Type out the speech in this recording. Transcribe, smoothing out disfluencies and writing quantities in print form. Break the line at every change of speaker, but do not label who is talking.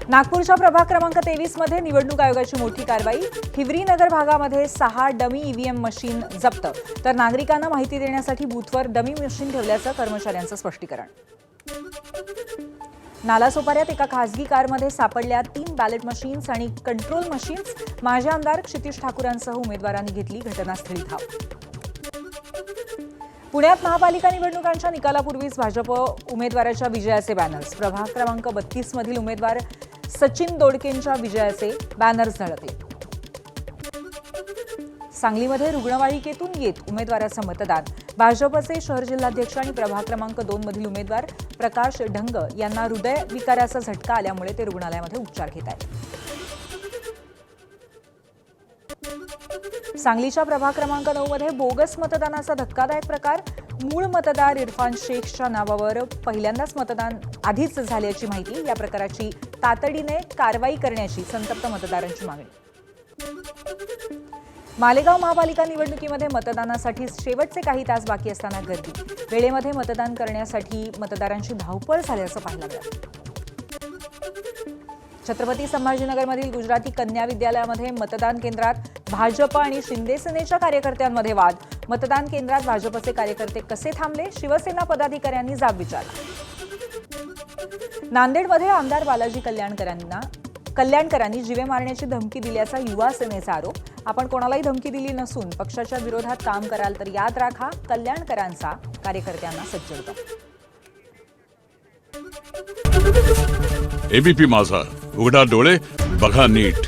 नागपूरच्या प्रभाग क्रमांक 23 मध्ये निवडणूक आयोगाची मोठी कारवाई। हिवरी नगर भागामध्ये 6 डमी ईव्हीएम मशीन जप्त, तर नागरिकांना माहिती देण्यासाठी बूथवर डमी मशीन ठेवल्याचं कर्मचाऱ्यांचं स्पष्टीकरण। नालासोपाऱ्यात एका खासगी कारमध्ये सापडल्या 3 बॅलेट मशीन्स आणि कंट्रोल मशीन्स। माजी आमदार क्षितिज ठाकूरांसह उमेदवारांनी घेतली घटनास्थळी धाव। पुण्यात महापालिका निवडणुकांच्या निकालापूर्वीच भाजप उमेदवाराच्या विजयाचे बॅनर्स। प्रभाग क्रमांक 32 मधील उमेदवार सचिन दोडकेंच्या विजयाचे बॅनर्स झळकले। सांगलीमध्ये रुग्णवाहिकेतून येत उमेदवाराचं मतदान। भाजपचे शहर जिल्हाध्यक्ष आणि प्रभाग क्रमांक 2 मधील उमेदवार प्रकाश ढंग यांना हृदय विकाराचा झटका आल्यामुळे ते रुग्णालयामध्ये उपचार घेत आहेत। सांगलीच्या प्रभाग क्रमांक 9 मध्ये बोगस मतदानाचा धक्कादायक प्रकार। मूळ मतदार इरफान शेखच्या नावावर पहिल्यांदाच मतदान आधीच झाल्याची माहिती। या प्रकाराची तातडीने कारवाई करण्याची संतप्त मतदारांची मागणी। मालेगाव महापालिका निवडणुकीमध्ये मतदानासाठी शेवटचे काही तास बाकी असताना गर्दी। वेळेमध्ये मतदान करण्यासाठी मतदारांची धावपळ झाल्याचं पाहायला मिळालं। छत्रपती संभाजीनगरमधील गुजराती कन्या विद्यालयामध्ये मतदान केंद्रात भाजप आणि शिंदे सेनेच्या कार्यकर्त्यांमध्ये वाद। मतदान केंद्रात भाजपचे कार्यकर्ते कसे थांबले, शिवसेना पदाधिकाऱ्यांनी जाब विचारला। नांदेडमध्ये आमदार बालाजी कल्याणकरांनी जीवे मारण्याची धमकी दिल्याचा युवा सेनेचा आरोप। आपण कोणालाही धमकी दिली नसून पक्षाच्या विरोधात काम कराल तर याद राखा, कल्याणकरांचा कार्यकर्त्यांना सज्जड।
एबीपी माझा, उघडा डोळे बघा नीट।